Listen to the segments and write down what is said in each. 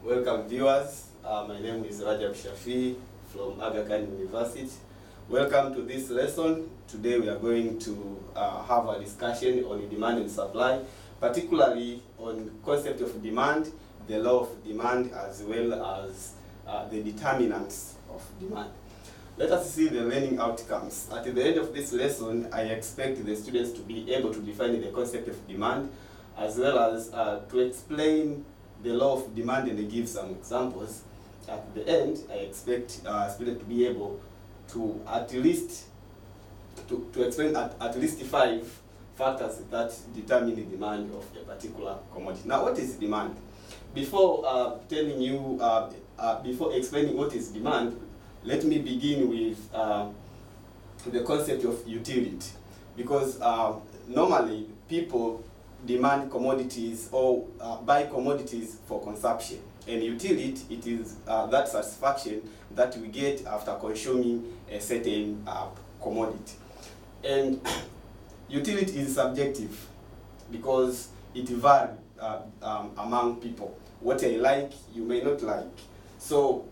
Welcome viewers, my name is Rajabu Shafii from Aga Khan University. Welcome to this lesson. Today we are going to have a discussion on demand and supply, particularly on concept of demand, the law of demand, as well as the determinants of demand. Let us see the learning outcomes. At the end of this lesson, I expect the students to be able to define the concept of demand, as well as to explain the law of demand and give some examples. At the end, I expect students to be able to at least to explain at least 5 factors that determine the demand of a particular commodity. Now, what is demand? Before telling you, before explaining what is demand, let me begin with the concept of utility, because normally people demand commodities or buy commodities for consumption, and utility, it is that satisfaction that we get after consuming a certain commodity. And utility is subjective because it varies among people. What I like, you may not like. So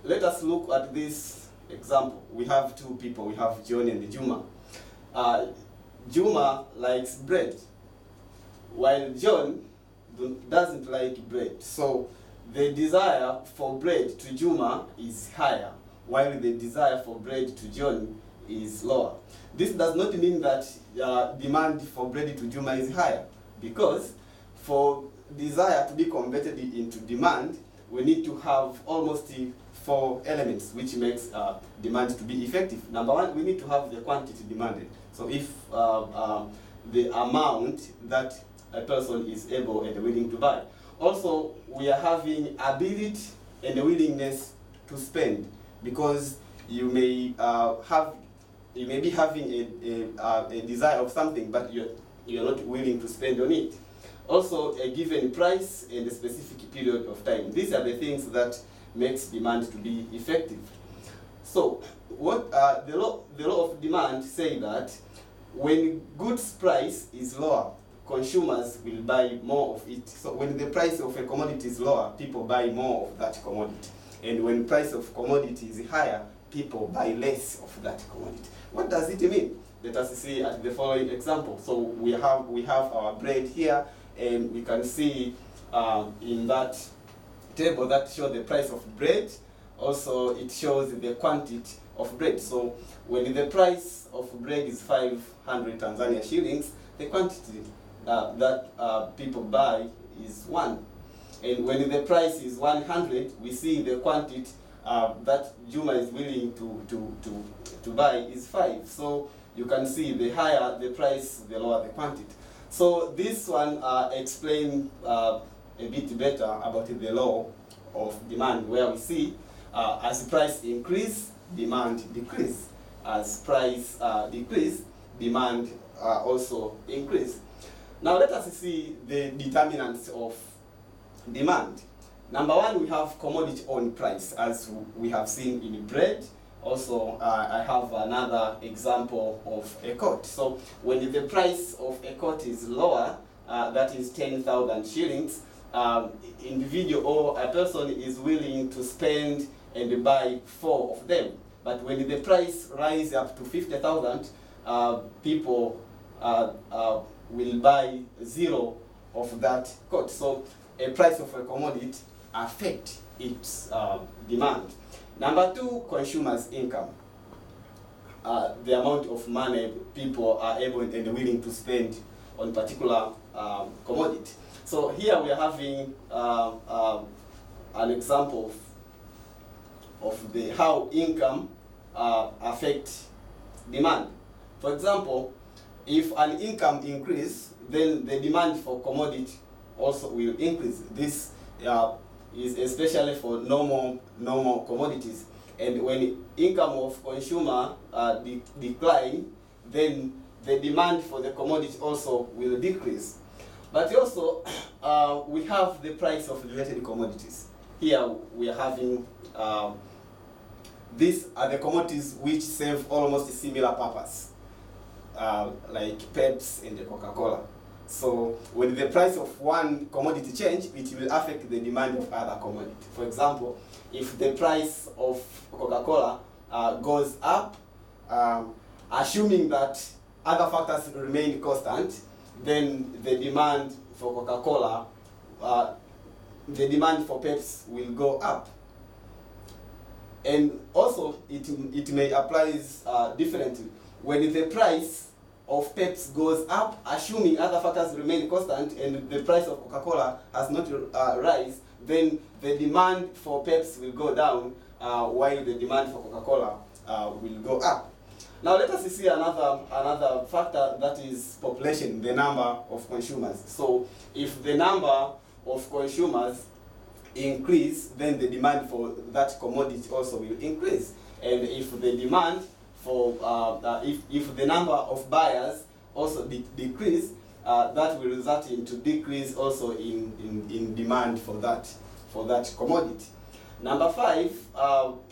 let us look at this example. We have 2 people. We have John and Juma. Juma likes bread, while John doesn't like bread. So the desire for bread to Juma is higher, while the desire for bread to John is lower. This does not mean that demand for bread to Juma is higher, because for desire to be converted into demand, we need to have almost 4 elements which makes demand to be effective. Number 1, we need to have the quantity demanded. So if the amount that a person is able and willing to buy. Also, we are having ability and the willingness to spend, because you may be having a desire of something, but you're not willing to spend on it. Also, a given price and a specific period of time. These are the things that makes demand to be effective. So, what the law of demand say that when goods price is lower, consumers will buy more of it. So when the price of a commodity is lower, people buy more of that commodity. And when price of commodity is higher, people buy less of that commodity. What does it mean? Let us see at the following example. So we have our bread here, and we can see in that table that shows the price of bread. Also, it shows the quantity of bread. So when the price of bread is 500 Tanzania shillings, the quantity that people buy is 1. And when the price is 100, we see the quantity that Juma is willing to buy is 5. So you can see the higher the price, the lower the quantity. So this one explains a bit better about the law of demand, where we see as price increase, demand decrease. As price decrease, demand also increase. Now let us see the determinants of demand. Number 1, we have commodity on price, as we have seen in bread. Also, I have another example of a coat. So when the price of a coat is lower, that is 10,000 shillings, individual or a person is willing to spend and buy 4 of them. But when the price rises up to 50,000, people will buy 0 of that coat. So a price of a commodity affects its demand. Number 2, consumers' income. The amount of money people are able and willing to spend on particular commodity. So here we are having an example of how income affects demand. For example, if an income increase, then the demand for commodity also will increase. This is especially for normal commodities. And when income of consumer decline, then the demand for the commodity also will decrease. But also, we have the price of related commodities. Here we are having these are the commodities which serve almost a similar purpose, like Pepsi and the Coca-Cola. So when the price of one commodity change, it will affect the demand of other commodity. For example, if the price of Coca-Cola goes up, assuming that other factors remain constant, then the demand for Coca-Cola, the demand for Pepsi will go up. And also, it may apply differently. When the price of Pepsi goes up, assuming other factors remain constant, and the price of Coca-Cola has not rise, then the demand for Pepsi will go down, while the demand for Coca-Cola will go up. Now let us see another factor, that is population, the number of consumers. So if the number of consumers increase, then the demand for that commodity also will increase. And if the demand for if the number of buyers also decrease, that will result into decrease also in demand for that commodity. Number 5,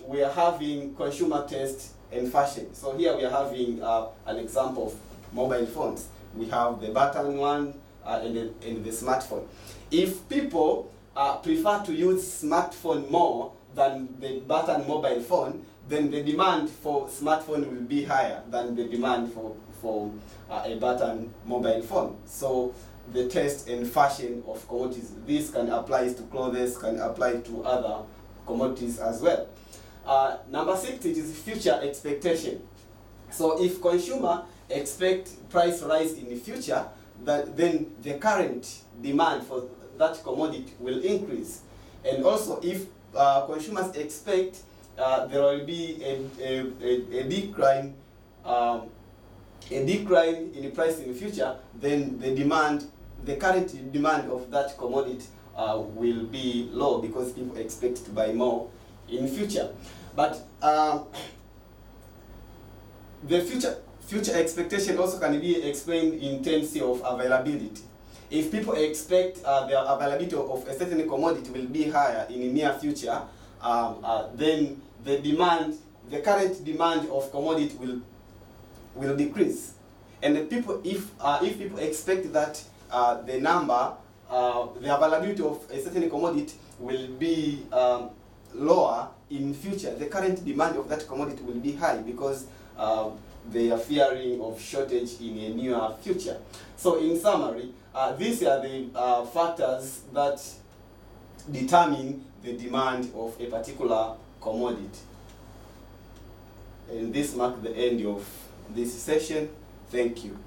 we are having consumer taste and fashion. So here we are having an example of mobile phones. We have the button one and the smartphone. If people prefer to use smartphone more than the button mobile phone, then the demand for smartphone will be higher than the demand for a button mobile phone. So the taste and fashion of commodities, this can apply to clothes, can apply to other commodities as well. Number 6, it is future expectation. So if consumer expect price rise in the future, then the current demand for that commodity will increase. And also if consumers expect there will be a decline in the price in the future, then the current demand of that commodity will be low, because people expect to buy more in future. But the future expectation also can be explained in terms of availability. If people expect the availability of a certain commodity will be higher in the near future, then the current demand of commodity will decrease. And if people expect that the availability of a certain commodity will be lower in future, the current demand of that commodity will be high, because they are fearing of shortage in a near future. So in summary, these are the factors that determine the demand of a particular commodity. And this marks the end of this session. Thank you.